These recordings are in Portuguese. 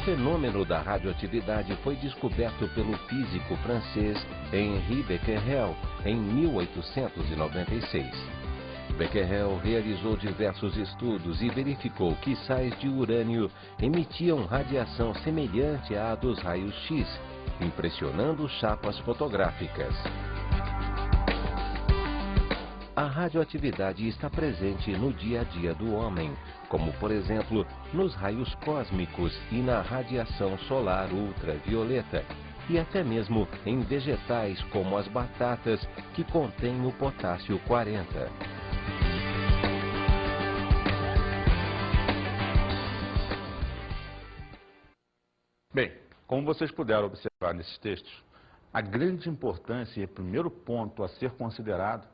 fenômeno da radioatividade foi descoberto pelo físico francês Henri Becquerel em 1896. Becquerel realizou diversos estudos e verificou que sais de urânio emitiam radiação semelhante à dos raios X, impressionando chapas fotográficas. A radioatividade está presente no dia a dia do homem, como por exemplo nos raios cósmicos e na radiação solar ultravioleta, e até mesmo em vegetais como as batatas, que contêm o potássio 40. Bem, como vocês puderam observar nesses textos, a grande importância e o primeiro ponto a ser considerado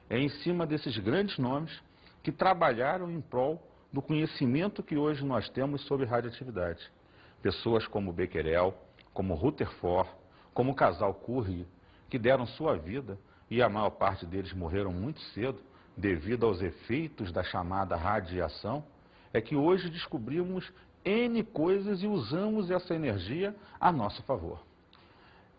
é em cima desses grandes nomes que trabalharam em prol do conhecimento que hoje nós temos sobre radioatividade. Pessoas como Becquerel, como Rutherford, como o casal Curie, que deram sua vida, e a maior parte deles morreram muito cedo, devido aos efeitos da chamada radiação, é que hoje descobrimos N coisas e usamos essa energia a nosso favor.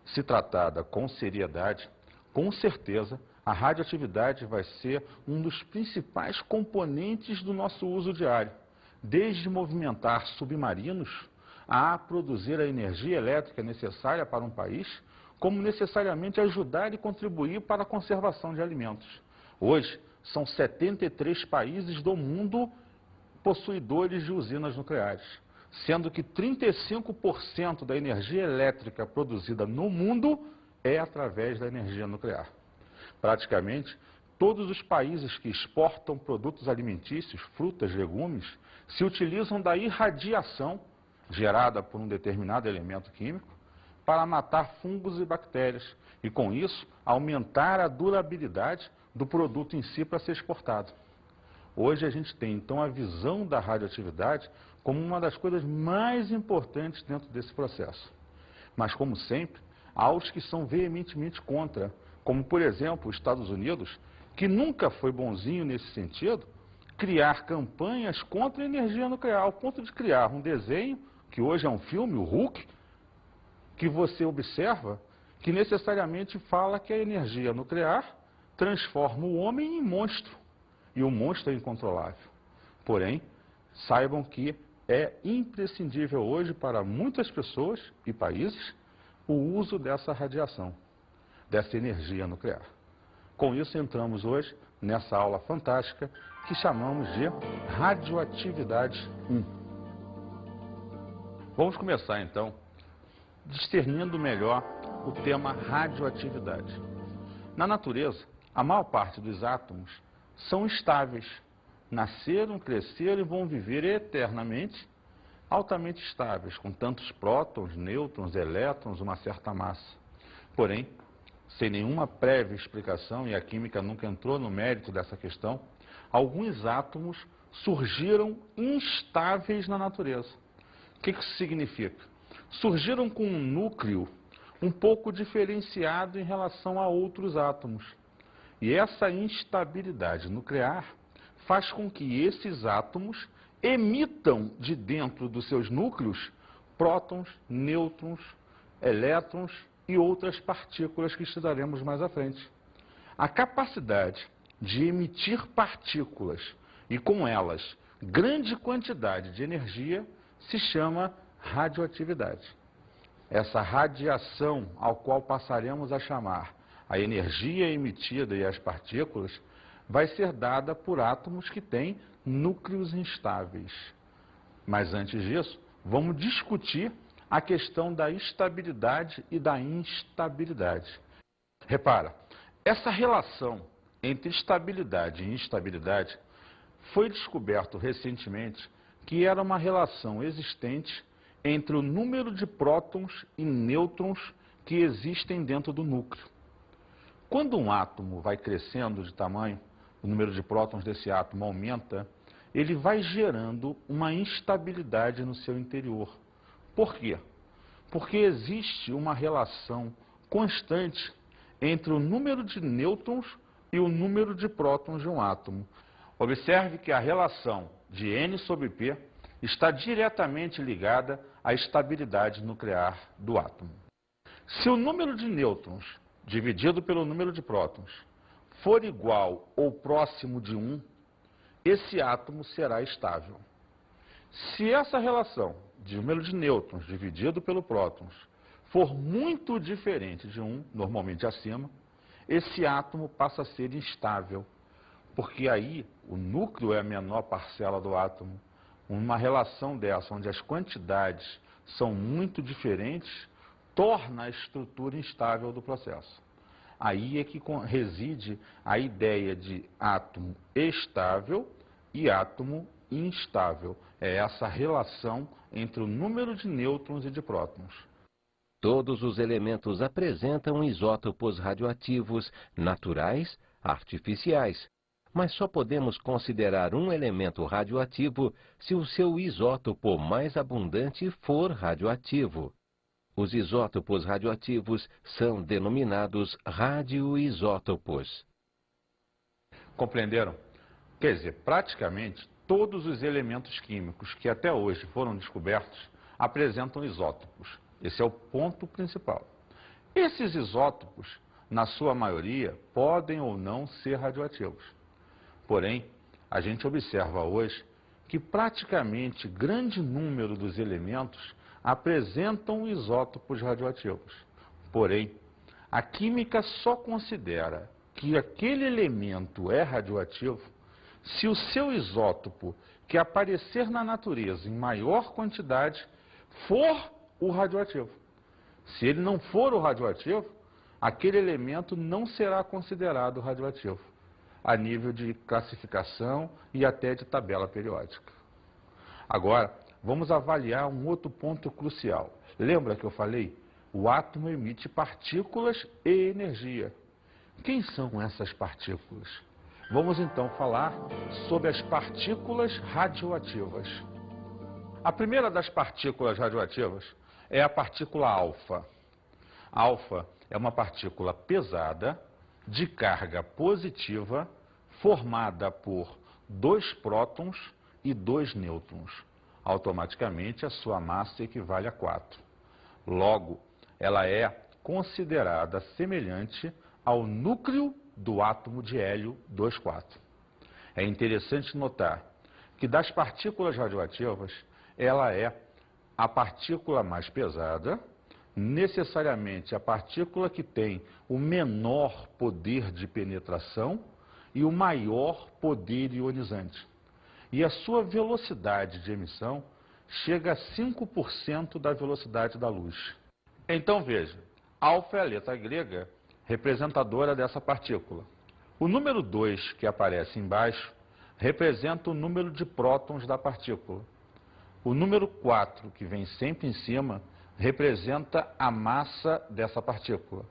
Se tratada com seriedade, com certeza, a radioatividade vai ser um dos principais componentes do nosso uso diário, desde movimentar submarinos a produzir a energia elétrica necessária para um país, como necessariamente ajudar e contribuir para a conservação de alimentos. Hoje, são 73 países do mundo possuidores de usinas nucleares, sendo que 35% da energia elétrica produzida no mundo é através da energia nuclear. Praticamente, todos os países que exportam produtos alimentícios, frutas, legumes, se utilizam da irradiação gerada por um determinado elemento químico para matar fungos e bactérias e, com isso, aumentar a durabilidade do produto em si para ser exportado. Hoje a gente tem, então, a visão da radioatividade como uma das coisas mais importantes dentro desse processo. Mas, como sempre, há os que são veementemente contra, como, por exemplo, os Estados Unidos, que nunca foi bonzinho nesse sentido, criar campanhas contra a energia nuclear, ao ponto de criar um desenho, que hoje é um filme, o Hulk, que você observa, que necessariamente fala que a energia nuclear transforma o homem em monstro, e o monstro é incontrolável. Porém, saibam que é imprescindível hoje para muitas pessoas e países o uso dessa radiação, dessa energia nuclear. Com isso, entramos hoje nessa aula fantástica que chamamos de Radioatividade 1. Vamos começar, então, discernindo melhor o tema radioatividade. Na natureza, a maior parte dos átomos são estáveis. Nasceram, cresceram e vão viver eternamente, altamente estáveis, com tantos prótons, nêutrons, elétrons, uma certa massa. Porém, sem nenhuma prévia explicação, e a química nunca entrou no mérito dessa questão, alguns átomos surgiram instáveis na natureza. O que isso significa? Surgiram com um núcleo um pouco diferenciado em relação a outros átomos. E essa instabilidade nuclear faz com que esses átomos emitam de dentro dos seus núcleos prótons, nêutrons, elétrons e outras partículas que estudaremos mais à frente. A capacidade de emitir partículas e com elas grande quantidade de energia se chama radioatividade. Essa radiação ao qual passaremos a chamar a energia emitida e as partículas vai ser dada por átomos que têm núcleos instáveis. Mas antes disso, vamos discutir a questão da estabilidade e da instabilidade. Repara, essa relação entre estabilidade e instabilidade foi descoberto recentemente que era uma relação existente entre o número de prótons e nêutrons que existem dentro do núcleo. Quando um átomo vai crescendo de tamanho, o número de prótons desse átomo aumenta, ele vai gerando uma instabilidade no seu interior. Por quê? Porque existe uma relação constante entre o número de nêutrons e o número de prótons de um átomo. Observe que a relação de N sobre P está diretamente ligada a estabilidade nuclear do átomo. Se o número de nêutrons dividido pelo número de prótons for igual ou próximo de 1, esse átomo será estável. Se essa relação de número de nêutrons dividido pelo prótons for muito diferente de 1, normalmente acima, esse átomo passa a ser instável, porque aí o núcleo é a menor parcela do átomo. Uma relação dessa, onde as quantidades são muito diferentes, torna a estrutura instável do processo. Aí é que reside a ideia de átomo estável e átomo instável. É essa relação entre o número de nêutrons e de prótons. Todos os elementos apresentam isótopos radioativos naturais, artificiais. Mas só podemos considerar um elemento radioativo se o seu isótopo mais abundante for radioativo. Os isótopos radioativos são denominados radioisótopos. Compreenderam? Quer dizer, praticamente todos os elementos químicos que até hoje foram descobertos apresentam isótopos. Esse é o ponto principal. Esses isótopos, na sua maioria, podem ou não ser radioativos. Porém, a gente observa hoje que praticamente grande número dos elementos apresentam isótopos radioativos. Porém, a química só considera que aquele elemento é radioativo se o seu isótopo, que aparecer na natureza em maior quantidade, for o radioativo. Se ele não for o radioativo, aquele elemento não será considerado radioativo, a nível de classificação e até de tabela periódica. Agora, vamos avaliar um outro ponto crucial. Lembra que eu falei? O átomo emite partículas e energia. Quem são essas partículas? Vamos então falar sobre as partículas radioativas. A primeira das partículas radioativas é a partícula alfa. Alfa é uma partícula pesada, de carga positiva, formada por 2 prótons e 2 nêutrons. Automaticamente, a sua massa equivale a 4. Logo, ela é considerada semelhante ao núcleo do átomo de hélio 2,4. É interessante notar que das partículas radioativas, ela é a partícula mais pesada, necessariamente a partícula que tem o menor poder de penetração e o maior poder ionizante. E a sua velocidade de emissão chega a 5% da velocidade da luz. Então veja, alfa é a letra grega representadora dessa partícula. O número 2, que aparece embaixo, representa o número de prótons da partícula. O número 4, que vem sempre em cima, representa a massa dessa partícula.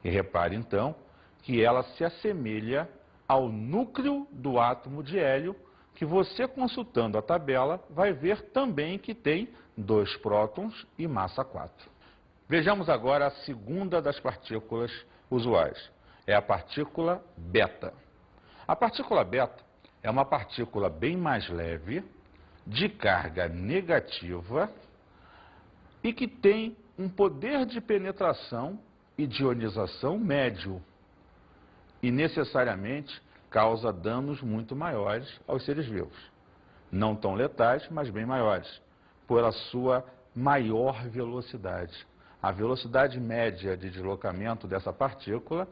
E repare então que ela se assemelha ao núcleo do átomo de hélio, que você, consultando a tabela, vai ver também que tem 2 prótons e massa 4. Vejamos agora a segunda das partículas usuais. É a partícula beta. A partícula beta é uma partícula bem mais leve, de carga negativa e que tem um poder de penetração e de ionização médio. E necessariamente causa danos muito maiores aos seres vivos. Não tão letais, mas bem maiores, pela sua maior velocidade. A velocidade média de deslocamento dessa partícula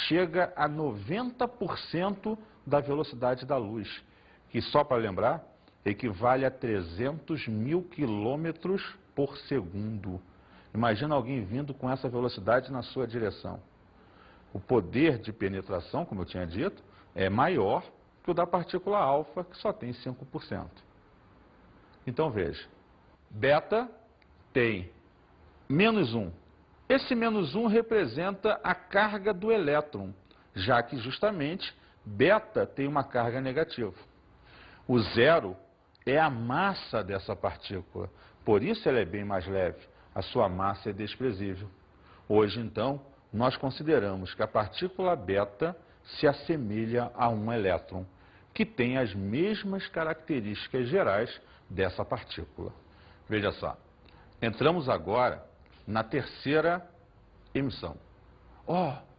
chega a 90% da velocidade da luz, que, só para lembrar, equivale a 300 mil quilômetros por segundo. Imagina alguém vindo com essa velocidade na sua direção. O poder de penetração, como eu tinha dito, é maior que o da partícula alfa, que só tem 5%. Então veja, beta tem menos 1. Esse menos 1 representa a carga do elétron, já que justamente beta tem uma carga negativa. O 0 é a massa dessa partícula, por isso ela é bem mais leve, a sua massa é desprezível. Hoje, então, nós consideramos que a partícula beta se assemelha a um elétron, que tem as mesmas características gerais dessa partícula. Veja só, Entramos agora na terceira emissão.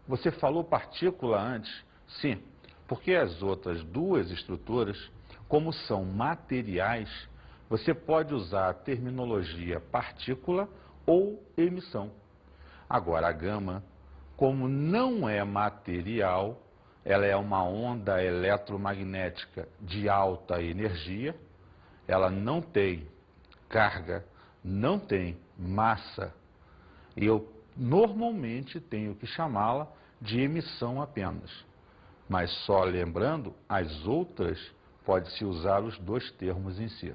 Você falou partícula antes? Sim, porque as outras duas estruturas, como são materiais, você pode usar a terminologia partícula ou emissão. Agora, a gama, como não é material, ela é uma onda eletromagnética de alta energia, ela não tem carga, não tem massa, e eu normalmente tenho que chamá-la de emissão apenas. Mas só lembrando, as outras pode-se usar os dois termos em si.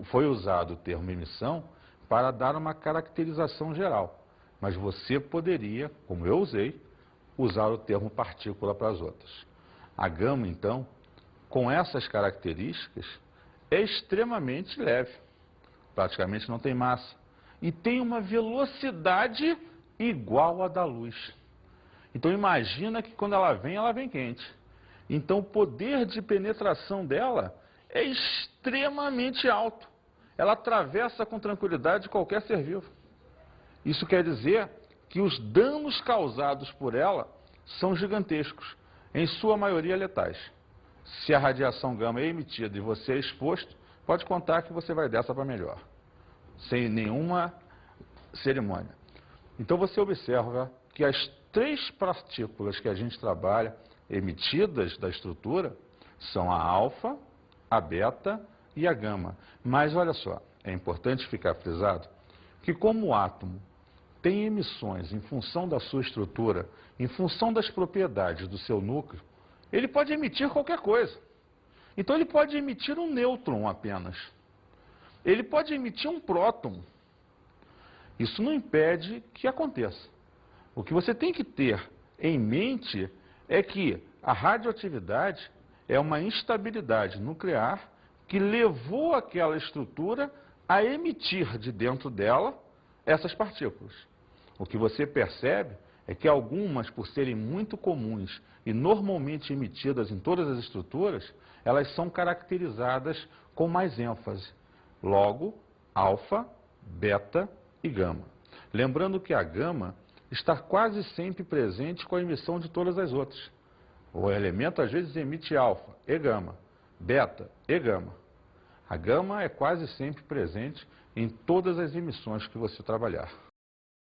Foi usado o termo emissão para dar uma caracterização geral, mas você poderia, como eu usei, usar o termo partícula para as outras. A gama, então, com essas características, é extremamente leve, praticamente não tem massa, e tem uma velocidade igual à da luz. Então imagina que quando ela vem quente. Então o poder de penetração dela é extremamente alto. Ela atravessa com tranquilidade qualquer ser vivo. Isso quer dizer que os danos causados por ela são gigantescos, em sua maioria letais. Se a radiação gama é emitida e você é exposto, pode contar que você vai dessa para melhor, sem nenhuma cerimônia. Então você observa que as três partículas que a gente trabalha, emitidas da estrutura, são a alfa, a beta e a gama. Mas olha só, é importante ficar frisado que como o átomo tem emissões em função da sua estrutura, em função das propriedades do seu núcleo, ele pode emitir qualquer coisa. Então ele pode emitir um nêutron apenas. Ele pode emitir um próton. Isso não impede que aconteça. O que você tem que ter em mente é que a radioatividade é uma instabilidade nuclear que levou aquela estrutura a emitir de dentro dela essas partículas. O que você percebe é que algumas, por serem muito comuns e normalmente emitidas em todas as estruturas, elas são caracterizadas com mais ênfase. Logo, alfa, beta e gama. Lembrando que a gama está quase sempre presente com a emissão de todas as outras. O elemento às vezes emite alfa e gama, beta e gama. A gama é quase sempre presente em todas as emissões que você trabalhar.